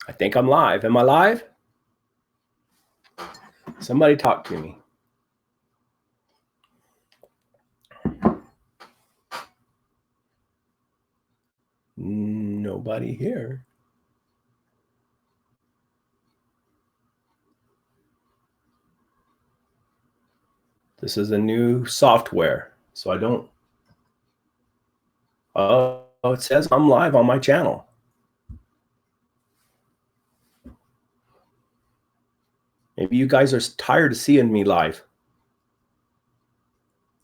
I think I'm live. Am I live? Somebody talk to me. Nobody here. This is a new software, so I don't. Oh, it says I'm live on my channel. Maybe you guys are tired of seeing me live.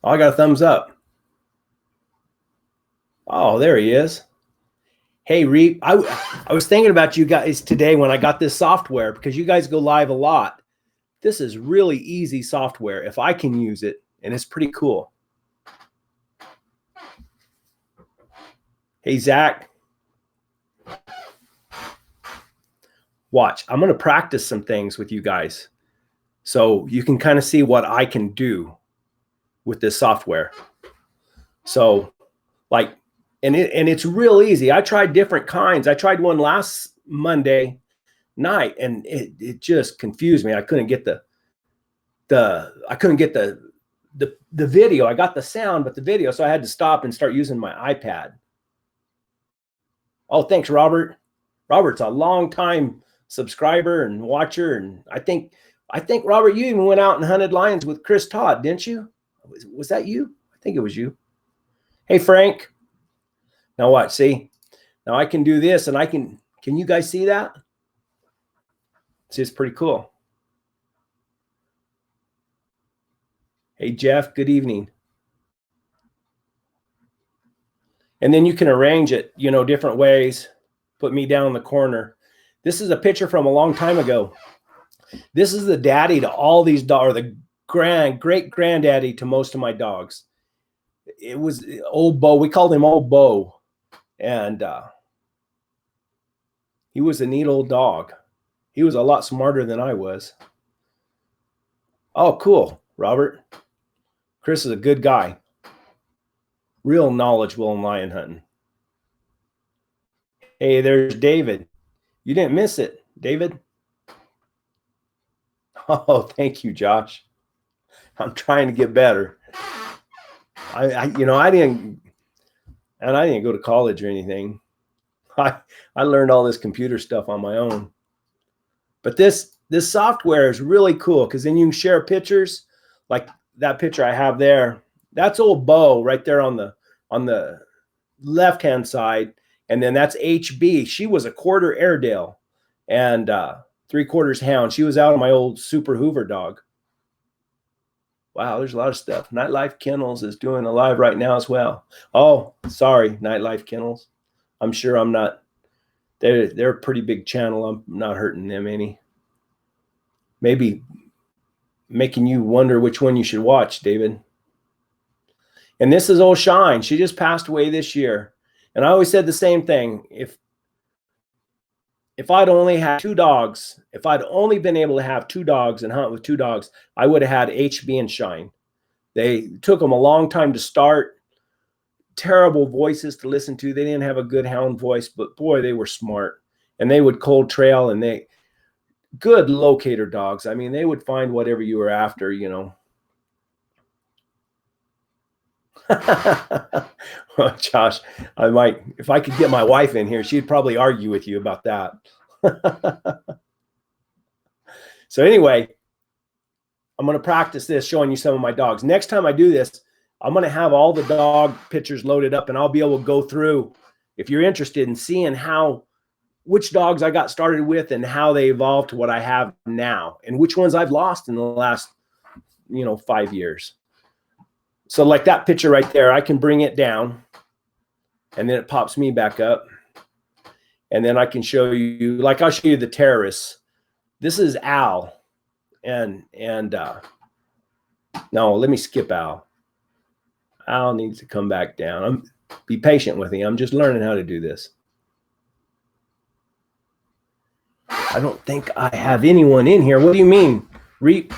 Oh, I got a thumbs up. Oh, there he is. Hey, Reep, I was thinking about you guys today when I got this software because you guys go live a lot. This is really easy software if I can use it, and it's pretty cool. Hey, Zach. Watch, I'm going to practice some things with you guys so you can kind of see what I can do with this software. So like, and it's real easy. I tried different kinds. I tried one last Monday night and it just confused me. I couldn't get the video. I got the sound, but the video. So I had to stop and start using my iPad. Oh, thanks, Robert. Robert's a long time subscriber and watcher. And I think, Robert, you even went out and hunted lions with Chris Todd, didn't you? Was that you? I think it was you. Hey, Frank. Now watch, see? Now I can do this and can you guys see that? See, it's pretty cool. Hey, Jeff, good evening. And then you can arrange it, different ways. Put me down in the corner. This is a picture from a long time ago. This is the daddy to all these dogs, or the great granddaddy to most of my dogs. It was Old Bo. We called him Old Bo. And he was a neat old dog. He was a lot smarter than I was. Oh, cool, Robert. Chris is a good guy. Real knowledgeable in lion hunting. Hey, there's David. You didn't miss it, David. Oh, thank you, Josh. I'm trying to get better. I didn't go to college or anything. I learned all this computer stuff on my own. But this software is really cool because then you can share pictures, like that picture I have there. That's Old Bo right there on the left-hand side. And then that's HB. She was a quarter Airedale and 3/4 Hound. She was out of my old Super Hoover dog. Wow, there's a lot of stuff. Nightlife Kennels is doing a live right now as well. Oh, sorry, Nightlife Kennels. I'm sure I'm not. They're a pretty big channel. I'm not hurting them any. Maybe making you wonder which one you should watch, David. And this is old Shine. She just passed away this year. And I always said the same thing. If I'd only had 2 dogs, if I'd only been able to have 2 dogs and hunt with 2 dogs, I would have had HB and Shine. They took them a long time to start. Terrible voices to listen to. They didn't have a good hound voice, but boy, they were smart. And they would cold trail, and good locator dogs. I mean, they would find whatever you were after, Well, Josh, I might, if I could get my wife in here, she'd probably argue with you about that. So anyway, I'm going to practice this, showing you some of my dogs. Next time I do this, I'm going to have all the dog pictures loaded up, and I'll be able to go through, if you're interested in seeing which dogs I got started with and how they evolved to what I have now, and which ones I've lost in the last, 5 years. So like that picture right there, I can bring it down and then it pops me back up. And then I can show you, like I'll show you the terrorists. This is Al. And no, let me skip Al. Al needs to come back down. Be patient with me. I'm just learning how to do this. I don't think I have anyone in here. What do you mean, Reap?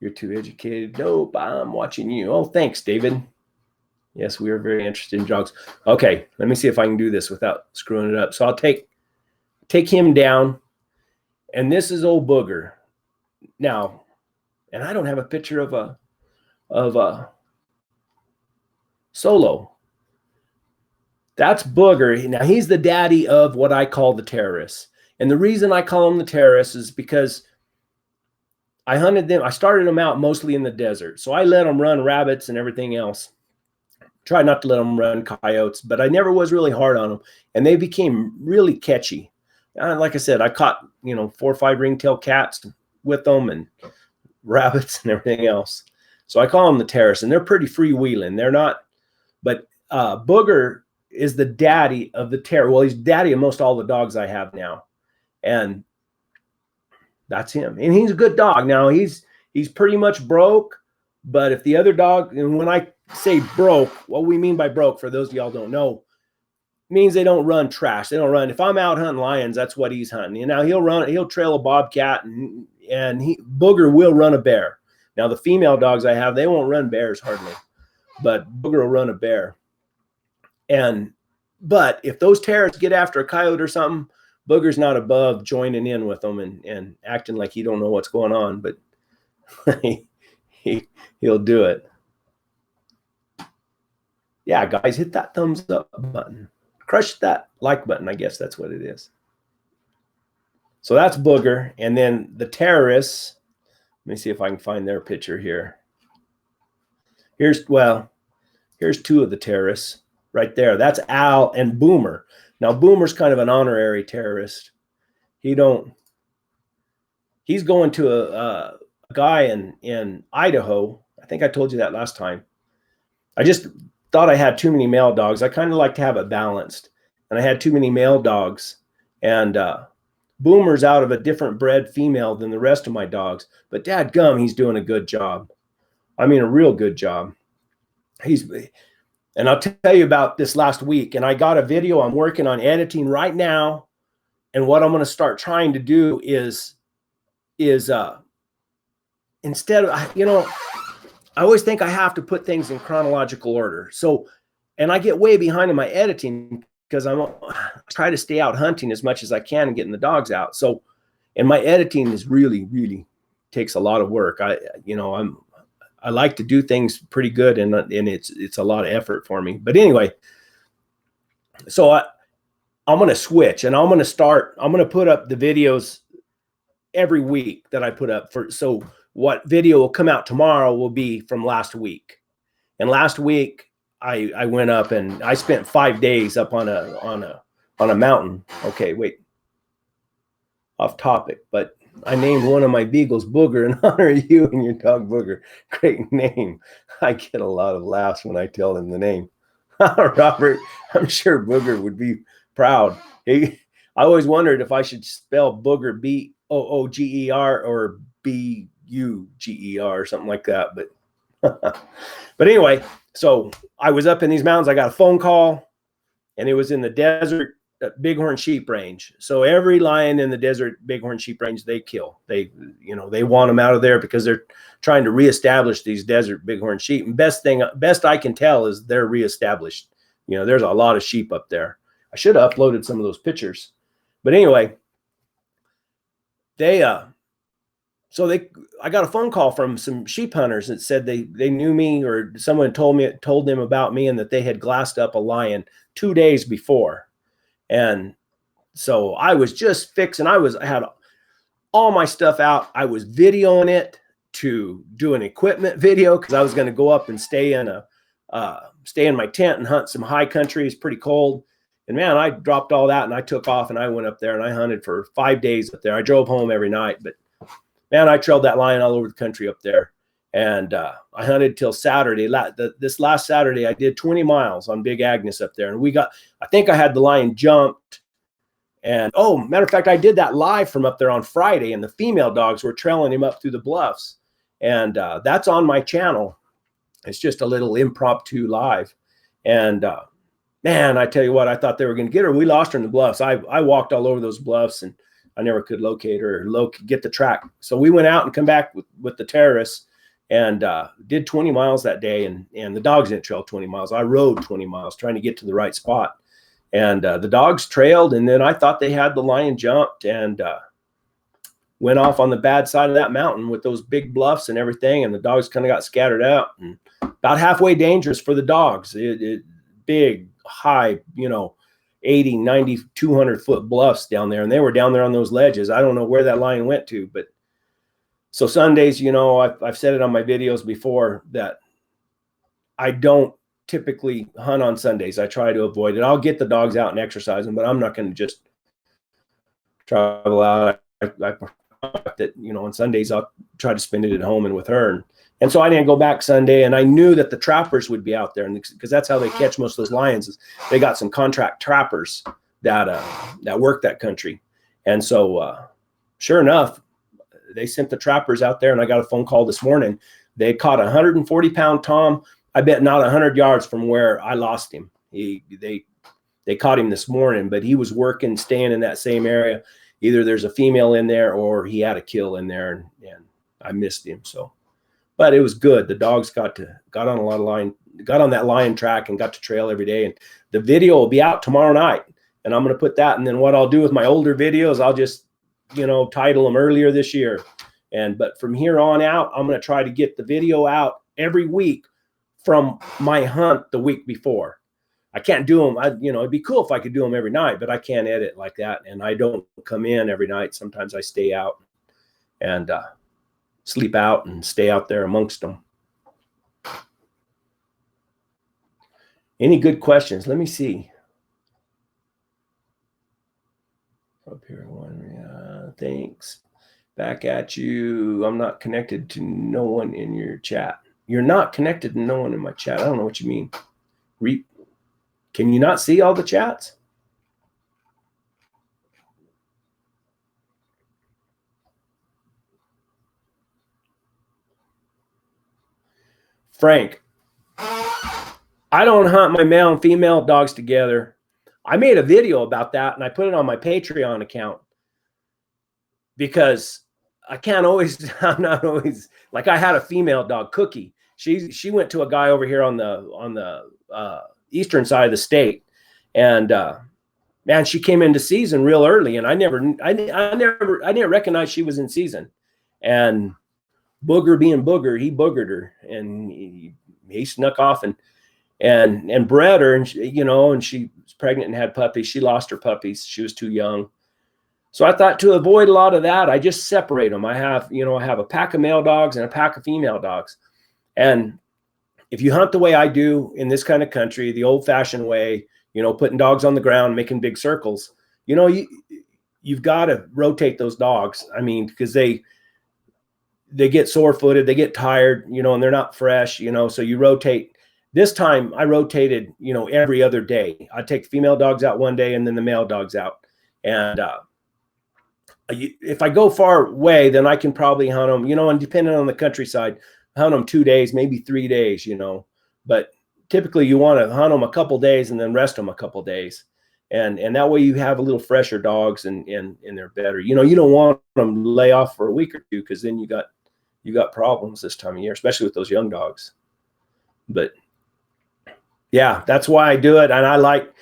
You're too educated. Nope, I'm watching you. Oh, thanks, David. Yes, we are very interested in dogs. Okay, let me see if I can do this without screwing it up. So I'll take him down, and this is old Booger. Now, and I don't have a picture of a Solo. That's Booger. Now he's the daddy of what I call the terrorists. And the reason I call them the terrorists is because I hunted them. I started them out mostly in the desert. So I let them run rabbits and everything else. Tried not to let them run coyotes, but I never was really hard on them. And they became really catchy. Like I said, I caught, 4 or 5 ringtail cats with them and rabbits and everything else. So I call them the terrorists, and they're pretty freewheeling. They're not, but Booger is the daddy of the terror. Well, he's daddy of most all the dogs I have now. And that's him. And he's a good dog. Now he's pretty much broke, but if the other dog, and when I say broke, what we mean by broke, for those of y'all don't know, means they don't run trash. They don't run. If I'm out hunting lions, that's what he's hunting. And now he'll trail a bobcat, and Booger will run a bear. Now the female dogs I have, they won't run bears hardly, but Booger will run a bear. But if those terrorists get after a coyote or something, Booger's not above joining in with them and acting like he don't know what's going on, but he'll do it. Yeah, guys, hit that thumbs up button. Crush that like button. I guess that's what it is. So that's Booger. And then the terrorists, let me see if I can find their picture here. Here's 2 of the terrorists right there. That's Al and Boomer. Now, Boomer's kind of an honorary terrorist. He's going to a guy in Idaho. I think I told you that last time. I just thought I had too many male dogs. I kind of like to have it balanced. And I had too many male dogs. And Boomer's out of a different bred female than the rest of my dogs. But dadgum, he's doing a good job. I mean, a real good job. And I'll tell you about this last week. And I got a video I'm working on editing right now. And what I'm going to start trying to do is instead of, I always think I have to put things in chronological order. So, and I get way behind in my editing because I try to stay out hunting as much as I can and getting the dogs out. So, and my editing is really, really takes a lot of work. I like to do things pretty good, and it's a lot of effort for me. But anyway, so I'm going to switch, and I'm going to put up the videos every week that I put up so what video will come out tomorrow will be from last week. And last week I went up and I spent 5 days up on a mountain. Okay, wait, off topic, but I named one of my beagles Booger in honor of you and your dog Booger. Great name. I get a lot of laughs when I tell him the name. Robert, I'm sure Booger would be proud. I always wondered if I should spell Booger Booger or Buger or something like that. But anyway, so I was up in these mountains. I got a phone call, and it was in the desert bighorn sheep range. So every lion in the desert bighorn sheep range, they kill. They want them out of there because they're trying to reestablish these desert bighorn sheep. And best I can tell is they're reestablished. There's a lot of sheep up there. I should have uploaded some of those pictures. But anyway, I got a phone call from some sheep hunters that said they knew me, or someone told them about me, and that they had glassed up a lion 2 days before. And so I was just fixing, I had all my stuff out. I was videoing it to do an equipment video because I was going to go up and stay in my tent and hunt some high country. It's pretty cold. And man, I dropped all that and I took off and I went up there and I hunted for 5 days up there. I drove home every night, but man, I trailed that lion all over the country up there. And I hunted till Saturday. This last Saturday, I did 20 miles on Big Agnes up there. And I think I had the lion jumped. And matter of fact, I did that live from up there on Friday, and the female dogs were trailing him up through the bluffs. And that's on my channel. It's just a little impromptu live. And man, I tell you what, I thought they were going to get her. We lost her in the bluffs. I walked all over those bluffs, and I never could locate her or get the track. So we went out and come back with the terrorists. and did 20 miles that day. And the dogs didn't trail 20 miles. I rode 20 miles trying to get to the right spot. And the dogs trailed, and then I thought they had the lion jumped and went off on the bad side of that mountain with those big bluffs and everything. And the dogs kind of got scattered out and about halfway dangerous for the dogs. Big, high, 80, 90, 200-foot bluffs down there. And they were down there on those ledges. I don't know where that lion went to, but so Sundays, I've said it on my videos before that I don't typically hunt on Sundays. I try to avoid it. I'll get the dogs out and exercise them, but I'm not going to just travel out. I that, on Sundays I'll try to spend it at home and with her. And so I didn't go back Sunday, and I knew that the trappers would be out there, and because that's how they catch most of those lions. Is they got some contract trappers that work that country. And so sure enough, they sent the trappers out there, and I got a phone call this morning. They caught a 140-pound tom. I bet not 100 yards from where I lost him. They caught him this morning, but he was working, staying in that same area. Either there's a female in there or he had a kill in there, and I missed him. So, but it was good. The dogs got on a lot of line, got on that lion track and got to trail every day. And the video will be out tomorrow night, and I'm going to put that. And then what I'll do with my older videos, I'll just, title them earlier this year. But from here on out, I'm going to try to get the video out every week from my hunt the week before. I can't do them. It'd be cool if I could do them every night, but I can't edit like that. And I don't come in every night. Sometimes I stay out and sleep out and stay out there amongst them. Any good questions? Let me see. Up here, one. Thanks. Back at you. I'm not connected to no one in your chat. You're not connected to no one in my chat. I don't know what you mean. Can you not see all the chats? Frank, I don't hunt my male and female dogs together. I made a video about that, and I put it on my Patreon account because I can't always, I'm not always, like I had a female dog, Cookie. She went to a guy over here on the eastern side of the state, and man, she came into season real early, and I didn't recognize she was in season. And Booger being Booger, he boogered her, and he snuck off and bred her, and and she was pregnant and had puppies. She lost her puppies. She was too young. So I thought to avoid a lot of that, I just separate them. I have a pack of male dogs and a pack of female dogs. And if you hunt the way I do in this kind of country, the old-fashioned way, putting dogs on the ground, making big circles, you've got to rotate those dogs. I mean, because they get sore-footed, they get tired, and they're not fresh, so you rotate. This time I rotated, every other day. I take the female dogs out one day and then the male dogs out. And if I go far away, then I can probably hunt them, and depending on the countryside, hunt them 2 days, maybe 3 days, but typically you want to hunt them a couple days and then rest them a couple days. And that way you have a little fresher dogs and they're better. You don't want them to lay off for a week or two, because then you got problems this time of year, especially with those young dogs. But yeah, that's why I do it. And I like,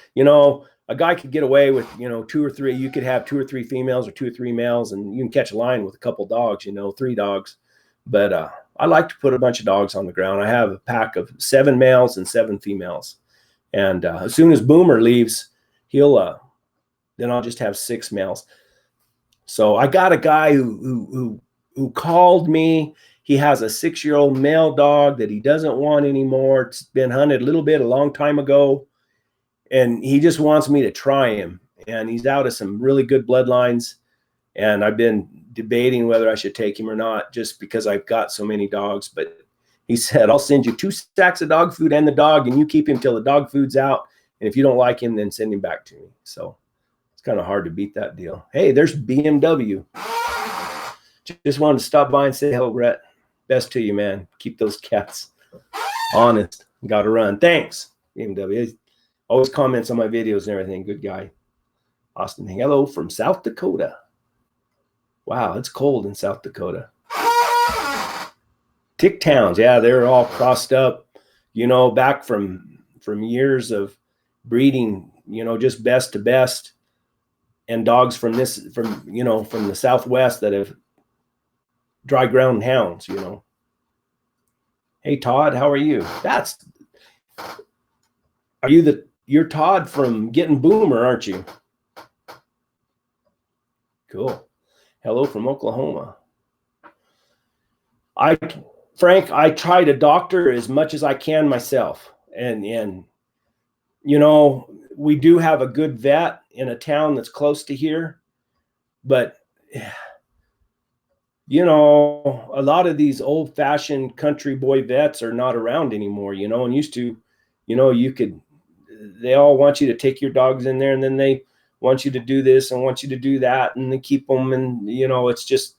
a guy could get away with, 2 or 3. You could have 2 or 3 females or 2 or 3 males, and you can catch a lion with a couple dogs, 3 dogs. But I like to put a bunch of dogs on the ground. I have a pack of 7 males and 7 females. And as soon as Boomer leaves, then I'll just have 6 males. So I got a guy who called me. He has a 6-year-old male dog that he doesn't want anymore. It's been hunted a long time ago. And he just wants me to try him. And he's out of some really good bloodlines. And I've been debating whether I should take him or not, just because I've got so many dogs. But he said, I'll send you 2 sacks of dog food and the dog, and you keep him till the dog food's out. And if you don't like him, then send him back to me. So it's kind of hard to beat that deal. Hey, there's BMW. Just wanted to stop by and say hello, Brett. Best to you, man. Keep those cats honest. Got to run. Thanks, BMW. Always comments on my videos and everything. Good guy. Austin, hello from South Dakota. Wow, it's cold in South Dakota. Tick towns. Yeah, they're all crossed up, you know, back from years of breeding, you know, just best to best, and dogs from the Southwest that have dry ground hounds, you know. Hey Todd, how are you? You're Todd from Getting Boomer, aren't you? Cool. Hello from Oklahoma. Frank, I try to doctor as much as I can myself. And you know, we do have a good vet in a town that's close to here, but you know, a lot of these old-fashioned country boy vets are not around anymore, you know, and used to, you know, they all want you to take your dogs in there, and then they want you to do this and want you to do that, and they keep them, and you know, it's just,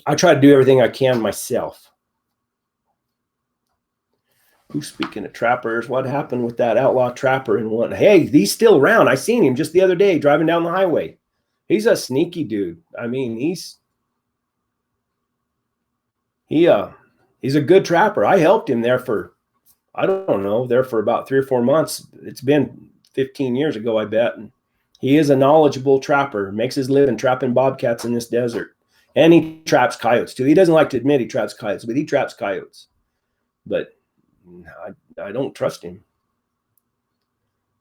I try to do everything I can myself. Who's speaking of trappers? What happened with that outlaw trapper in one? Hey, he's still around. I seen him just the other day driving down the highway. He's a sneaky dude. I mean, he's a good trapper. I helped him there for, I don't know, there for about 3 or 4 months. It's been 15 years ago, I bet. And he is a knowledgeable trapper, makes his living trapping bobcats in this desert. And he traps coyotes too. He doesn't like to admit he traps coyotes, but he traps coyotes. But I don't trust him.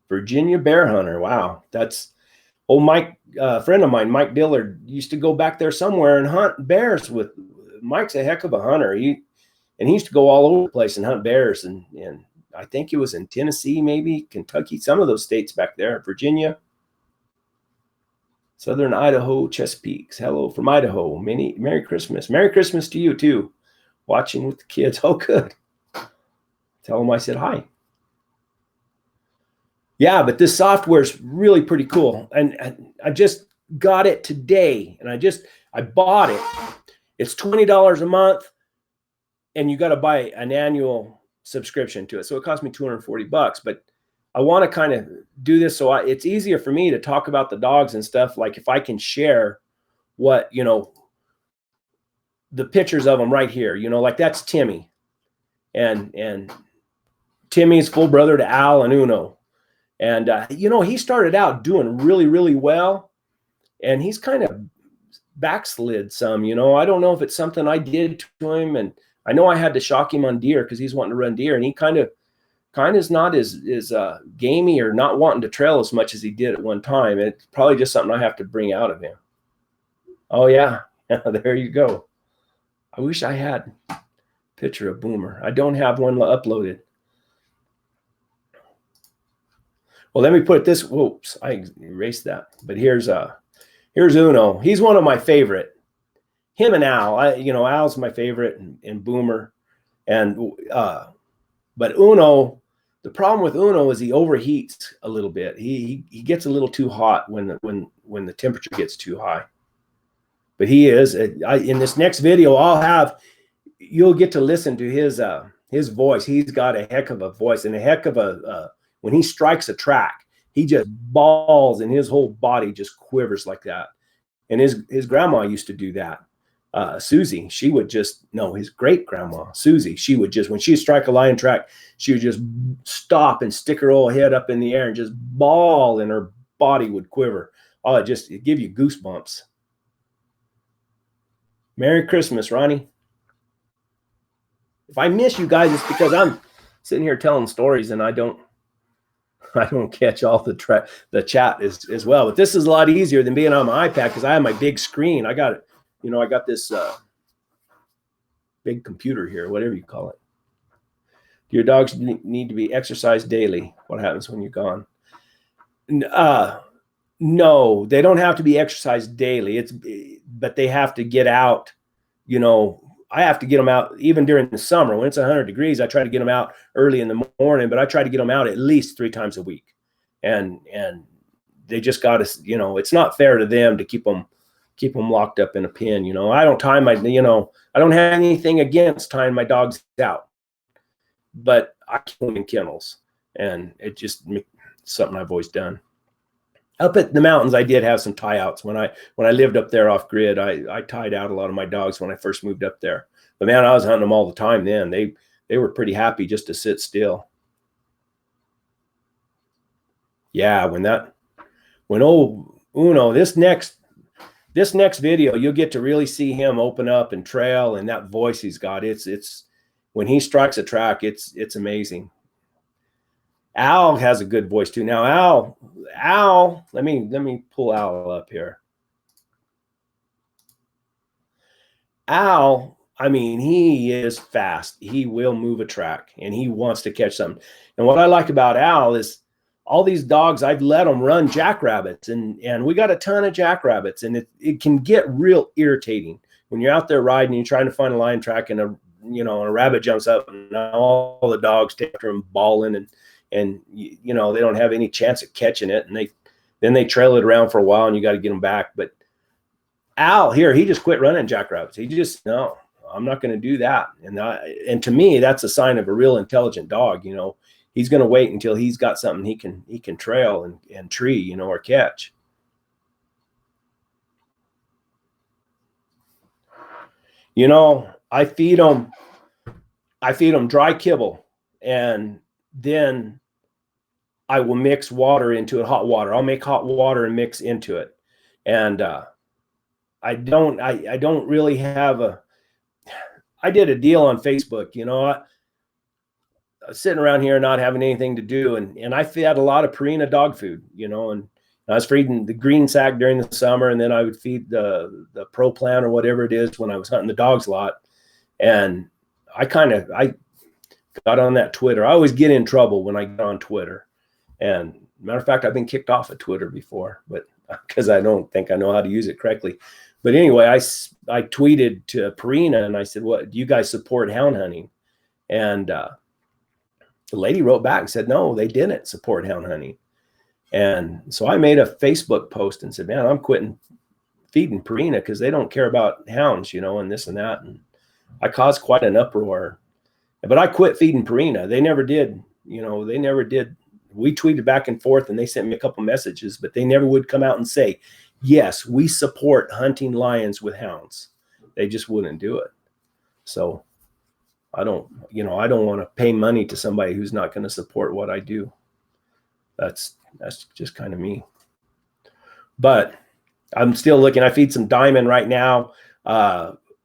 Virginia bear hunter. Wow. That's Mike, a friend of mine, Mike Dillard, used to go back there somewhere and hunt bears with. Mike's a heck of a hunter. He used to go all over the place and hunt bears. And I think it was in Tennessee, maybe Kentucky, some of those states back there, Virginia, Southern Idaho, Chesapeake. Hello from Idaho. Merry Christmas. Merry Christmas to you too. Watching with the kids. Oh, good. Tell them I said hi. Yeah, but this software is really pretty cool. And I just got it today, and I bought it. It's $20 a month, and you got to buy an annual subscription to it. So it cost me $240, but I want to kind of do this so it's easier for me to talk about the dogs and stuff. Like if I can share what, you know, the pictures of them right here, you know, like that's Timmy, and Timmy's full brother to Al and Uno. And, you know, he started out doing really, really well, and he's kind of backslid some, you know. I don't know if it's something I did to him, and I know I had to shock him on deer because he's wanting to run deer, and he kind of is not as gamey or not wanting to trail as much as he did at one time. It's probably just something I have to bring out of him. Oh yeah, there you go. I wish I had a picture of Boomer. I don't have one uploaded. Well, let me put this. Whoops, I erased that. But here's Uno. He's one of my favorite. Him and Al. Al's my favorite, and Boomer, and but Uno. The problem with Uno is he overheats a little bit. He gets a little too hot when the temperature gets too high. But he is. In this next video, you'll get to listen to his voice. He's got a heck of a voice and a heck of a. When he strikes a track, he just bawls and his whole body just quivers like that. And his grandma used to do that. Susie, she would his great grandma, Susie, she would just, when she would strike a lion track, she would just stop and stick her old head up in the air and just bawl, and her body would quiver. Oh, it give you goosebumps. Merry Christmas, Ronnie. If I miss you guys, it's because I'm sitting here telling stories and I don't catch all the chat as well. But this is a lot easier than being on my iPad because I have my big screen. I got this big computer here, whatever you call it. Do your dogs need to be exercised daily? What happens when you're gone? No, they don't have to be exercised daily. But they have to get out. You know, I have to get them out even during the summer when it's 100 degrees. I try to get them out early in the morning, but I try to get them out at least 3 times a week. And they just got to, you know, it's not fair to them to keep them locked up in a pen. You know, I don't tie I don't have anything against tying my dogs out, but I keep them in kennels, and it just something I've always done. Up at the mountains, I did have some tie outs when I lived up there off grid. I tied out a lot of my dogs when I first moved up there, But man, I was hunting them all the time then. They were pretty happy just to sit still. Yeah, when old Uno, this next video, you'll get to really see him open up and trail, and that voice he's got. It's when he strikes a track, it's amazing. Al has a good voice too. Now Al, let me pull Al up here. Al, I mean, he is fast. He will move a track, and he wants to catch something. And what I like about Al is all these dogs, I've let them run jackrabbits, and we got a ton of jackrabbits, and it can get real irritating when you're out there riding, and you're trying to find a lion track, and a rabbit jumps up, and all the dogs take after him bawling, and they don't have any chance of catching it, and then they trail it around for a while, and you got to get them back. But Al here, he just quit running jackrabbits. He just, no, I'm not going to do that. And to me, that's a sign of a real intelligent dog. He's going to wait until he's got something he can trail and tree, or catch. I feed them dry kibble, and then I will mix water into it, hot water. I'll make hot water and mix into it. And I don't really have I did a deal on Facebook, I was sitting around here not having anything to do. And I fed a lot of Purina dog food, and I was feeding the green sack during the summer. And then I would feed the Pro Plan or whatever it is when I was hunting the dogs a lot. And I got on that Twitter. I always get in trouble when I get on Twitter. And matter of fact, I've been kicked off of Twitter before, but because I don't think I know how to use it correctly. But anyway, I tweeted to Purina, and I said, "What, do you guys support hound hunting?" And the lady wrote back and said, "No, they didn't support hound hunting." And so I made a Facebook post and said, "Man, I'm quitting feeding Purina because they don't care about hounds, and this and that." And I caused quite an uproar. But I quit feeding Purina. They never did. They never did. We tweeted back and forth, and they sent me a couple messages, but they never would come out and say, "Yes, we support hunting lions with hounds." They just wouldn't do it. So I don't want to pay money to somebody who's not going to support what I do. That's just kind of me. But I'm still looking. I feed some Diamond right now.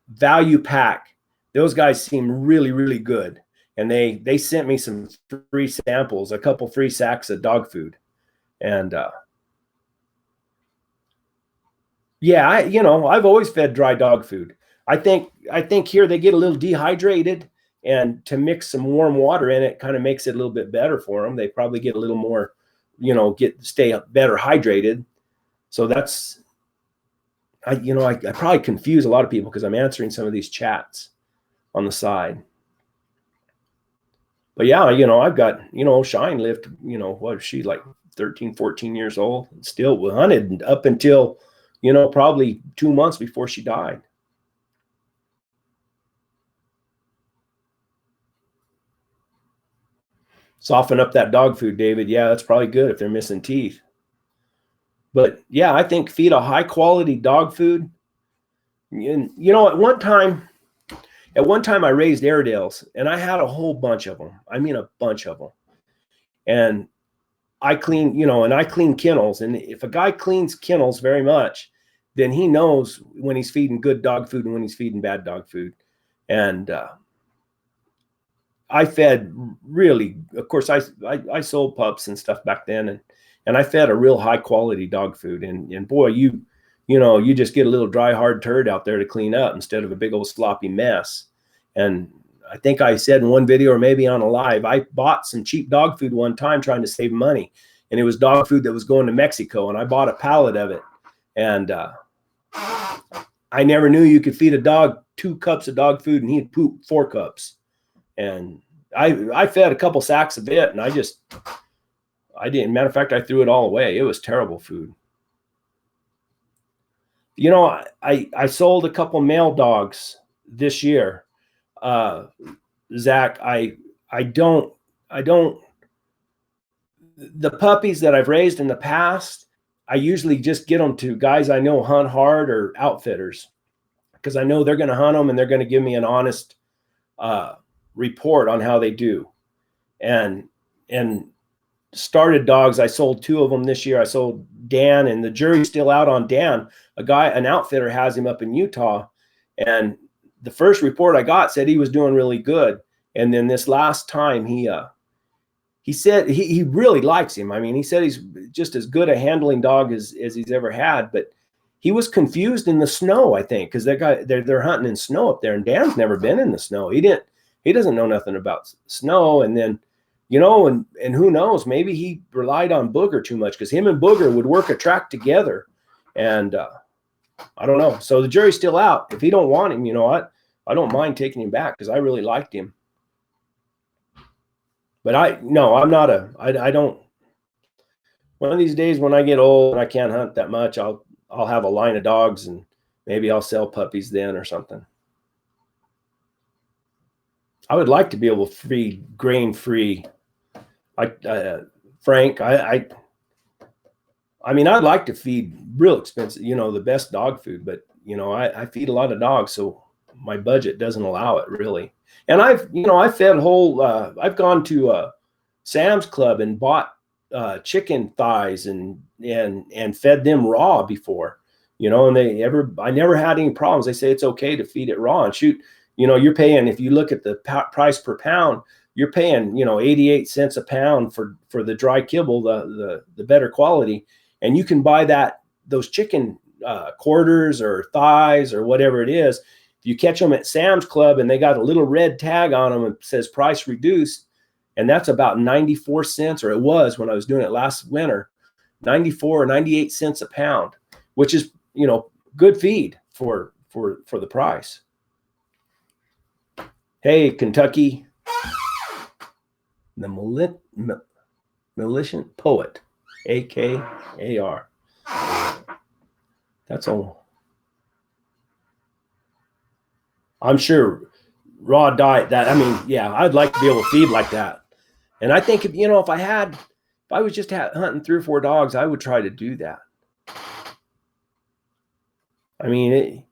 Value Pack. Those guys seem really, really good. And they sent me some free samples, a couple free sacks of dog food. And yeah, I've always fed dry dog food. I think here they get a little dehydrated, and to mix some warm water in it kind of makes it a little bit better for them. They probably get a little more, stay better hydrated. So that's, I probably confuse a lot of people because I'm answering some of these chats on the side. But yeah, I've got, Shine lived, what is she, like 13, 14 years old, and still hunted up until, probably 2 months before she died. Soften up that dog food, David. Yeah, that's probably good if they're missing teeth. But yeah, I think feed a high quality dog food. And, at one time I raised Airedales, and I had a whole bunch of them. I mean, a bunch of them. And I clean kennels. And if a guy cleans kennels very much, then he knows when he's feeding good dog food and when he's feeding bad dog food. And I fed really, of course, I sold pups and stuff back then, and I fed a real high quality dog food. And boy, you just get a little dry, hard turd out there to clean up instead of a big old sloppy mess. And I think I said in one video, or maybe on a live, I bought some cheap dog food one time trying to save money. And it was dog food that was going to Mexico. And I bought a pallet of it. And I never knew you could feed a dog 2 cups of dog food and he'd poop 4 cups. And I fed a couple sacks of it, and I didn't. Matter of fact, I threw it all away. It was terrible food. I sold a couple male dogs this year. Zach, I don't, the puppies that I've raised in the past, I usually just get them to guys I know hunt hard or outfitters. because I know they're going to hunt them and they're going to give me an honest report on how they do. And started dogs, I sold 2 of them this year. I sold Dan, and the jury's still out on Dan. An outfitter has him up in Utah, and the first report I got said he was doing really good. And then this last time he said he really likes him. I mean, he said he's just as good a handling dog as he's ever had, but he was confused in the snow, I think, because they're hunting in snow up there, and Dan's never been in the snow. He doesn't know nothing about snow. And then, you know, and who knows, maybe he relied on Booger too much, because him and Booger would work a track together. And I don't know. So the jury's still out. If he don't want him, you know what? I don't mind taking him back, because I really liked him. But I don't. One of these days when I get old and I can't hunt that much, I'll have a line of dogs, and maybe I'll sell puppies then or something. I would like to be able to feed grain-free. Frank, I mean, I'd like to feed real expensive, you know, the best dog food, but, you know, I feed a lot of dogs, so my budget doesn't allow it really. And I've gone to Sam's Club and bought chicken thighs and fed them raw before, you know, and I never had any problems. They say it's okay to feed it raw, and shoot, you know, you're paying, if you look at the price per pound, you're paying, you know, 88 cents a pound for the dry kibble, the better quality. And you can buy those chicken quarters or thighs or whatever it is. If you catch them at Sam's Club and they got a little red tag on them and says price reduced, and that's about 94 cents, or it was when I was doing it last winter, 94 or 98 cents a pound, which is, you know, good feed for the price. Hey, Kentucky, the Militant Poet, AKAR. That's all. I'm sure raw diet, I mean, yeah, I'd like to be able to feed like that. And I think, if I was just hunting 3 or 4 dogs, I would try to do that. I mean,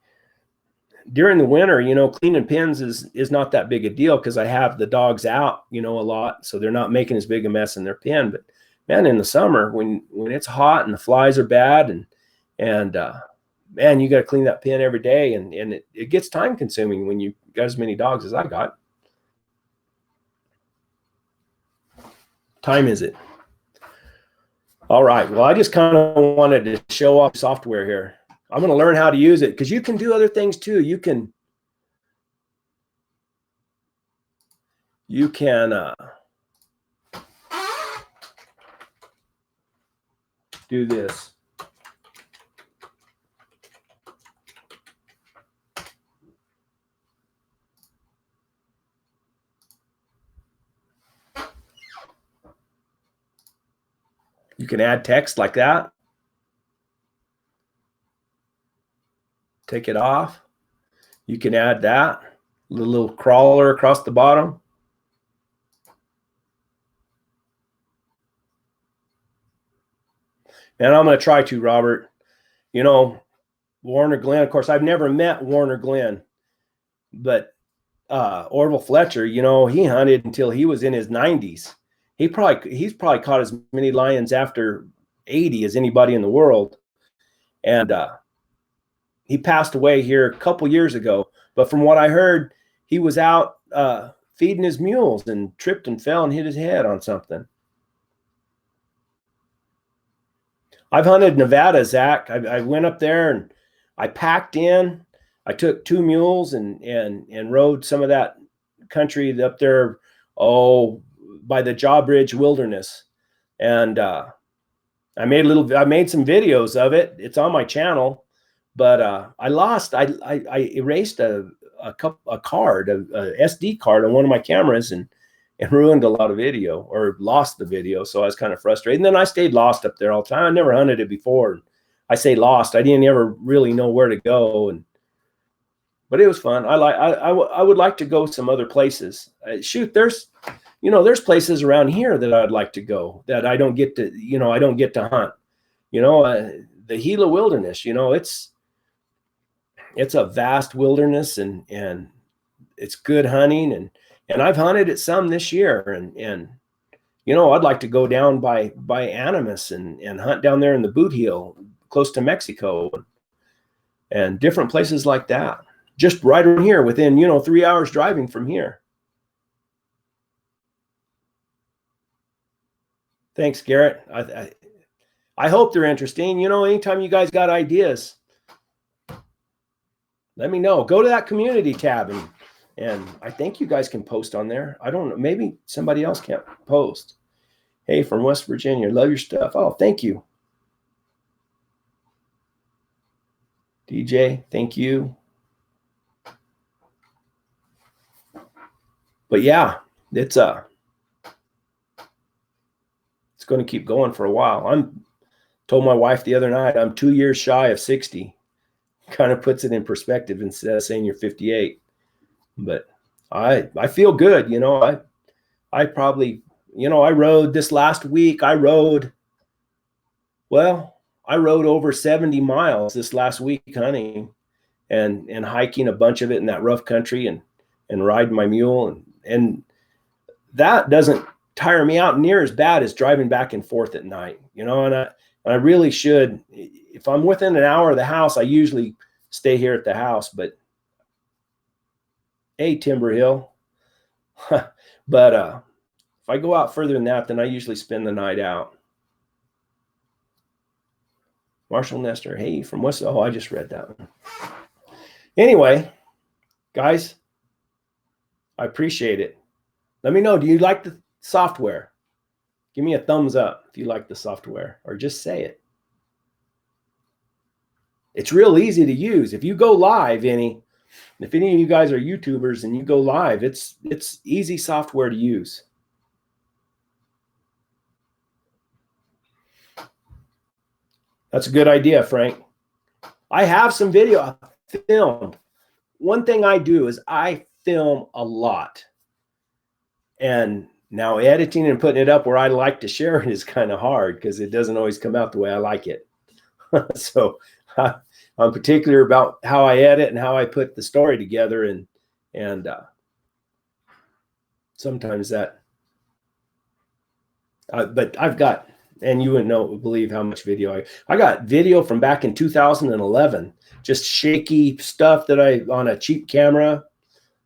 during the winter, you know, cleaning pens is not that big a deal, because I have the dogs out, you know, a lot, so they're not making as big a mess in their pen. But man, in the summer, when it's hot and the flies are bad, and man, you got to clean that pen every day, and it gets time consuming when you got as many dogs as I got. Time is it? All right. Well, I just kind of wanted to show off software here. I'm going to learn how to use it, because you can do other things too. You can do this. You can add text like that. Take it off. You can add that little crawler across the bottom. And I'm going to try to, Robert. You know, Warner Glenn, of course, I've never met Warner Glenn, but Orville Fletcher, you know, he hunted until he was in his 90s. He's probably caught as many lions after 80 as anybody in the world. And he passed away here a couple years ago. But from what I heard, he was out feeding his mules and tripped and fell and hit his head on something. I've hunted Nevada, Zach. I went up there and I packed in. I took 2 mules and rode some of that country up there, by the Jawbridge Wilderness. And I made some videos of it. It's on my channel. But I erased a card, a SD card on one of my cameras, and ruined a lot of video, or lost the video. So I was kind of frustrated. And then I stayed lost up there all the time. I never hunted it before. I say lost. I didn't ever really know where to go. But it was fun. I would like to go some other places. Shoot, there's places around here that I'd like to go that I don't get to hunt. You know, the Gila Wilderness, you know, it's a vast wilderness, and it's good hunting, and I've hunted it some this year, and you know, I'd like to go down by Animas and hunt down there in the Boot Heel, close to Mexico, and different places like that. Just right around here, within, you know, 3 hours driving from here. Thanks, Garrett. I hope they're interesting. You know, anytime you guys got ideas, let me know. Go to that community tab, and I think you guys can post on there. I don't know. Maybe somebody else can't post. Hey, from West Virginia, love your stuff. Oh, thank you. DJ, thank you. But yeah, it's going to keep going for a while. I'm told my wife the other night I'm 2 years shy of 60. Kind of puts it in perspective instead of saying you're 58. But I feel good, you know. I probably, you know, I rode this last week. I rode over 70 miles this last week hunting and hiking a bunch of it in that rough country, and riding my mule, and that doesn't tire me out near as bad as driving back and forth at night, you know. And I really should, if I'm within an hour of the house, I usually stay here at the house. But hey, Timber Hill. But if I go out further than that, then I usually spend the night out. Marshall Nestor, hey, from West. Oh, I just read that one. Anyway, guys, I appreciate it. Let me know, do you like the software? Give me a thumbs up if you like the software, or just say it. It's real easy to use. If you go live, if any of you guys are YouTubers and you go live, it's easy software to use. That's a good idea, Frank. I have some video filmed. One thing I do is I film a lot. And now editing and putting it up where I like to share it is kind of hard, because it doesn't always come out the way I like it. So I'm particular about how I edit and how I put the story together, and sometimes that. But I've got, and you wouldn't believe how much video I got video from back in 2011, just shaky stuff that on a cheap camera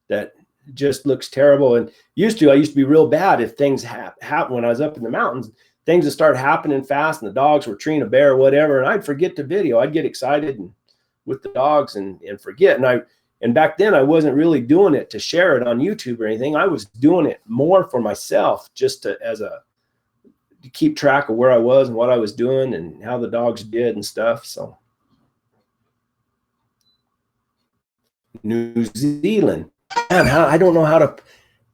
that just looks terrible. And I used to be real bad if things happen when I was up in the mountains. Things would start happening fast, and the dogs were treeing a bear or whatever, and I'd forget to video. I'd get excited with the dogs and forget. And back then I wasn't really doing it to share it on YouTube or anything. I was doing it more for myself, just to keep track of where I was and what I was doing and how the dogs did and stuff. So New Zealand, man, I don't know how to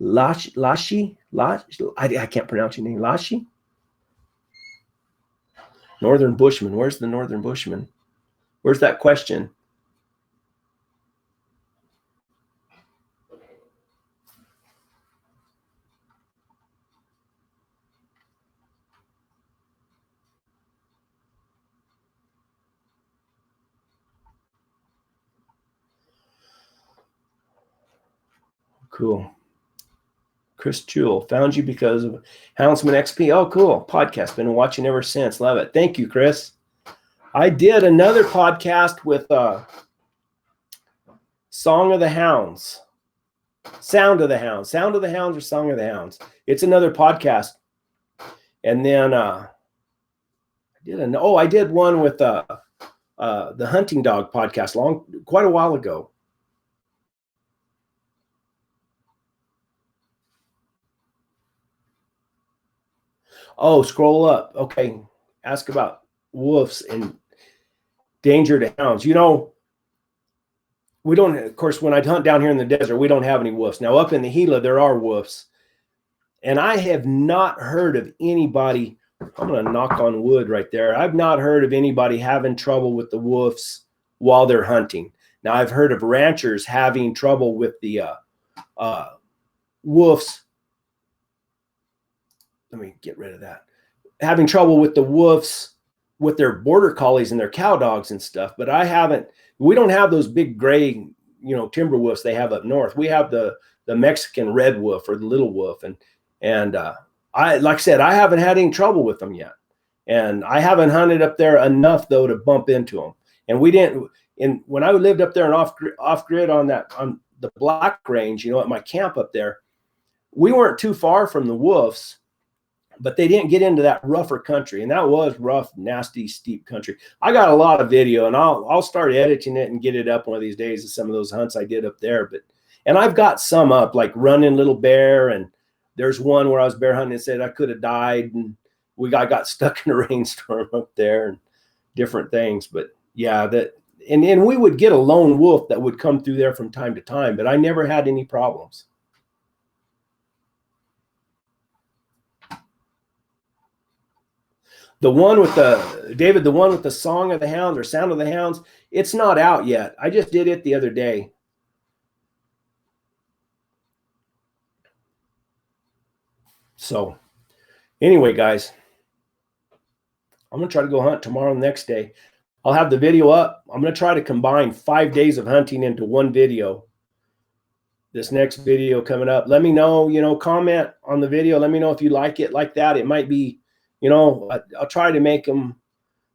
Lashi. I can't pronounce your name. Lashi. Northern Bushman. Where's the Northern Bushman? Where's that question? Cool. Chris Jewell, found you because of Houndsman XP. Oh, cool. Podcast. Been watching ever since. Love it. Thank you, Chris. I did another podcast with Song of the Hounds. Sound of the Hounds. Sound of the Hounds or Song of the Hounds. It's another podcast. And then I did one with the Hunting Dog podcast quite a while ago. Oh, scroll up. Okay. Ask about wolves and danger to hounds. You know, we don't, of course, when I hunt down here in the desert, we don't have any wolves. Now, up in the Gila, there are wolves. And I have not heard of anybody, I'm going to knock on wood right there. I've not heard of anybody having trouble with the wolves while they're hunting. Now, I've heard of ranchers having trouble with the wolves. Let me get rid of that. Having trouble with the wolves with their border collies and their cow dogs and stuff. But we don't have those big gray, timber wolves they have up north. We have the Mexican red wolf or the little wolf. And like I said, I haven't had any trouble with them yet. And I haven't hunted up there enough though to bump into them. And we didn't, when I lived up there and off grid on the Black Range, at my camp up there, we weren't too far from the wolves, but they didn't get into that rougher country. And that was rough, nasty, steep country. I got a lot of video, and I'll start editing it and get it up one of these days of some of those hunts I did up there. And I've got some up, like Running Little Bear, and there's one where I was bear hunting and said I could have died, and I got stuck in a rainstorm up there and different things. But yeah, and we would get a lone wolf that would come through there from time to time, but I never had any problems. The one with the one with the Song of the Hounds or Sound of the Hounds, it's not out yet. I just did it the other day. So anyway, guys, I'm going to try to go hunt tomorrow and the next day. I'll have the video up. I'm going to try to combine 5 days of hunting into one video. This next video coming up. Let me know, comment on the video. Let me know if you like it like that. It might be, I'll try to make them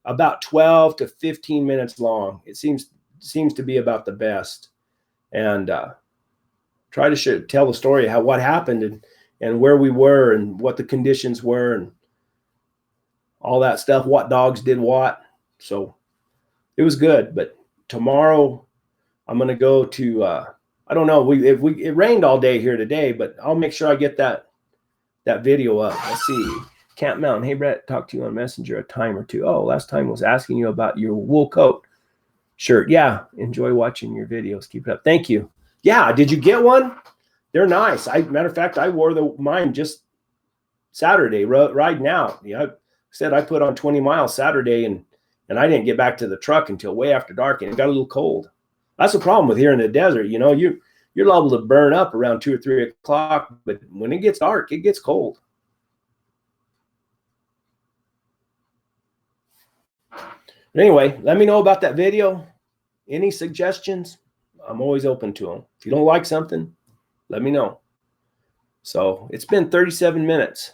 about 12 to 15 minutes long. It seems to be about the best. And try to tell the story of what happened and where we were and what the conditions were and all that stuff, what dogs did what. So it was good. But tomorrow I'm going to go to, I don't know, it rained all day here today, but I'll make sure I get that video up. Let's see. Camp Mountain. Hey, Brett, talked to you on Messenger a time or two. Oh, last time was asking you about your wool coat shirt. Yeah, enjoy watching your videos. Keep it up. Thank you. Yeah, did you get one? They're nice. Matter of fact, I wore mine just Saturday, riding out. I said I put on 20 miles Saturday, and I didn't get back to the truck until way after dark, and it got a little cold. That's the problem with here in the desert. You're liable to burn up around 2 or 3 o'clock, but when it gets dark, it gets cold. But anyway, let me know about that video. Any suggestions? I'm always open to them. If you don't like something, let me know. So it's been 37 minutes.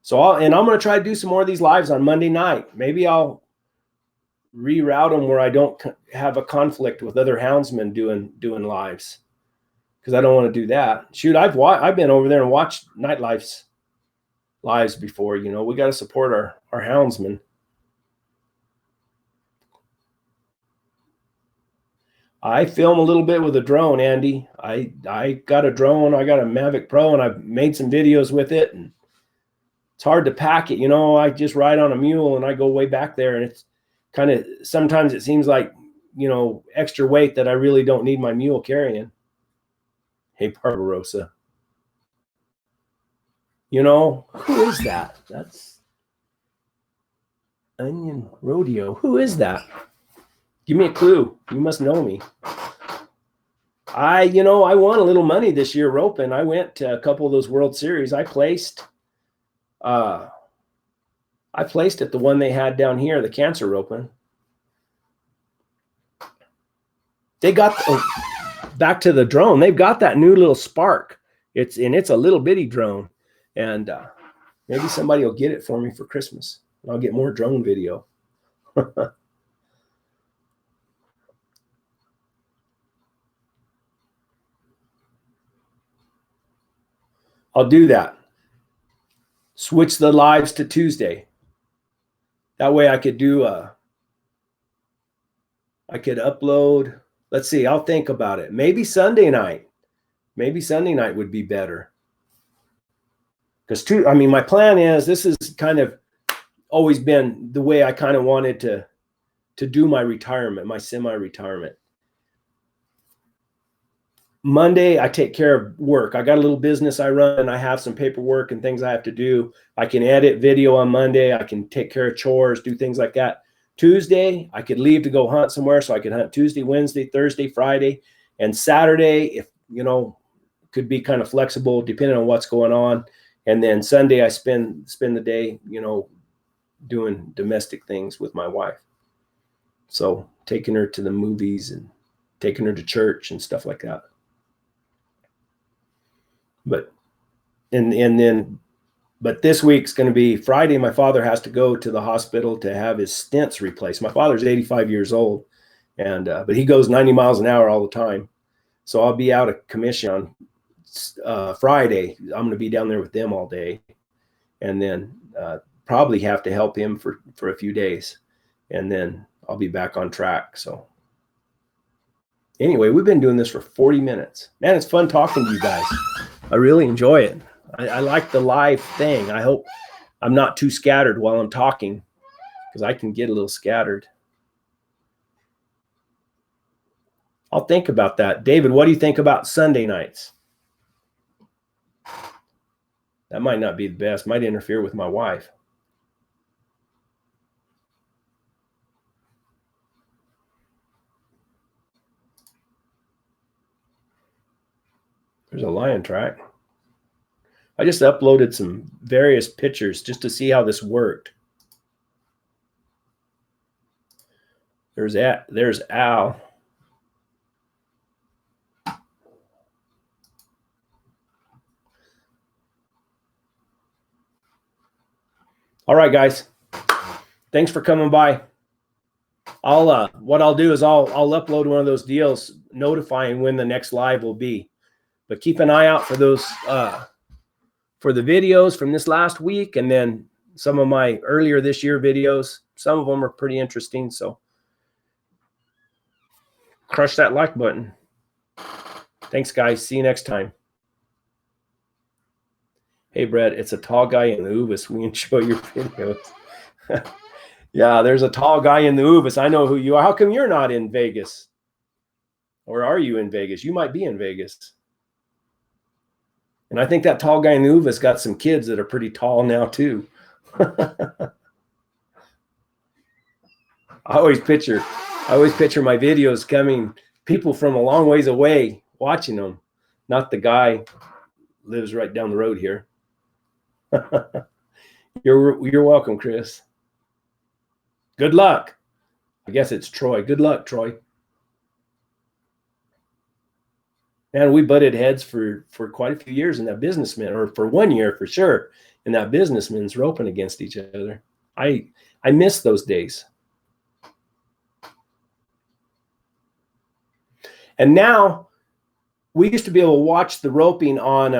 So I'm going to try to do some more of these lives on Monday night. Maybe I'll reroute them where I don't have a conflict with other houndsmen doing lives, because I don't want to do that. Shoot, I've been over there and watched night lives before. We got to support our houndsmen. I film a little bit with a drone, Andy. I got a drone. I got a Mavic Pro, and I've made some videos with it. And it's hard to pack it. I just ride on a mule, and I go way back there, and it's kind of, sometimes it seems like, extra weight that I really don't need my mule carrying. Hey, Barbarossa. Who is that? That's Onion Rodeo. Who is that? Give me a clue. You must know me. I won a little money this year roping. I went to a couple of those World Series. I placed at the one they had down here, the cancer roping. They got back to the drone. They've got that new little Spark. It's a little bitty drone, and maybe somebody will get it for me for Christmas. I'll get more drone video. I'll do that. Switch the lives to Tuesday. That way I could upload. Let's see. I'll think about it. Maybe Sunday night. Maybe Sunday night would be better. Because my plan is, this has kind of always been the way I kind of wanted to do my retirement, my semi-retirement. Monday, I take care of work. I got a little business I run, and I have some paperwork and things I have to do. I can edit video on Monday. I can take care of chores, do things like that. Tuesday, I could leave to go hunt somewhere, so I could hunt Tuesday, Wednesday, Thursday, Friday, and Saturday, if, could be kind of flexible depending on what's going on. And then Sunday, I spend the day, doing domestic things with my wife. So taking her to the movies and taking her to church and stuff like that. But but this week's going to be Friday. My father has to go to the hospital to have his stents replaced. My father's 85 years old, and but he goes 90 miles an hour all the time. So I'll be out of commission on Friday. I'm going to be down there with them all day, and then probably have to help him for a few days, and then I'll be back on track. So anyway, we've been doing this for 40 minutes. Man, it's fun talking to you guys. I really enjoy it. I like the live thing. I hope I'm not too scattered while I'm talking, because I can get a little scattered. I'll think about that. David, what do you think about Sunday nights? That might not be the best. Might interfere with my wife. There's a lion track. I just uploaded some various pictures just to see how this worked. There's Al. All right, guys. Thanks for coming by. What I'll do is I'll upload one of those deals notifying when the next live will be. But keep an eye out for those for the videos from this last week, and then some of my earlier this year videos. Some of them are pretty interesting, so crush that like button. Thanks, guys. See you next time. Hey, Brett, it's a tall guy in the Uvis. We enjoy your videos. Yeah, there's a tall guy in the Uvis. I know who you are. How come you're not in Vegas? Or are you in Vegas? You might be in Vegas. And I think that tall guy in the Uvis got some kids that are pretty tall now, too. I always picture my videos coming, people from a long ways away watching them, not the guy lives right down the road here. You're welcome, Chris. Good luck. I guess it's Troy. Good luck, Troy. Man, we butted heads for quite a few years in that businessman, or for 1 year for sure, in that businessman's roping against each other. I miss those days. And now we used to be able to watch the roping on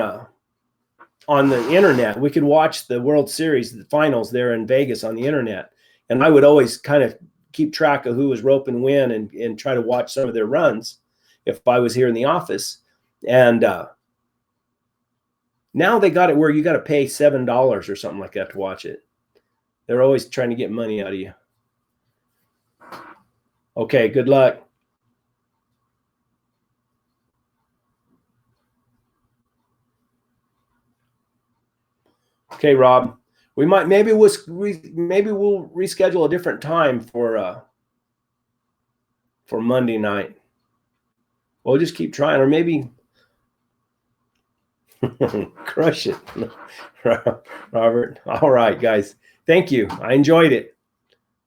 the internet. We could watch the World Series, the finals there in Vegas on the internet. And I would always kind of keep track of who was roping when and try to watch some of their runs if I was here in the office. And now they got it where you got to pay $7 or something like that to watch it. They're always trying to get money out of you. Okay, good luck. Okay, Rob. Maybe we'll reschedule a different time for Monday night. We'll just keep trying, or maybe crush it, Robert. All right, guys. Thank you. I enjoyed it.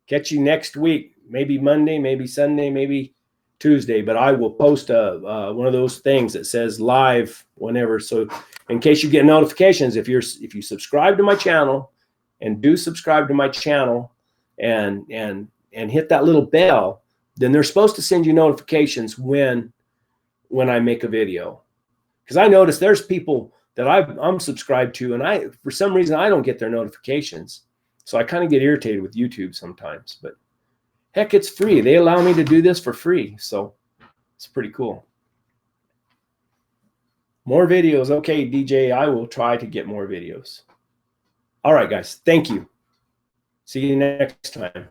Catch you next week. Maybe Monday, maybe Sunday, maybe Tuesday. But I will post one of those things that says live whenever. So in case you get notifications, if you subscribe to my channel, and do subscribe to my channel, and hit that little bell, then they're supposed to send you notifications when I make a video. Because I notice there's people that I'm subscribed to, and for some reason I don't get their notifications. So I kind of get irritated with YouTube sometimes. But heck, it's free. They allow me to do this for free. So it's pretty cool. More videos. Okay, DJ, I will try to get more videos. All right, guys. Thank you. See you next time.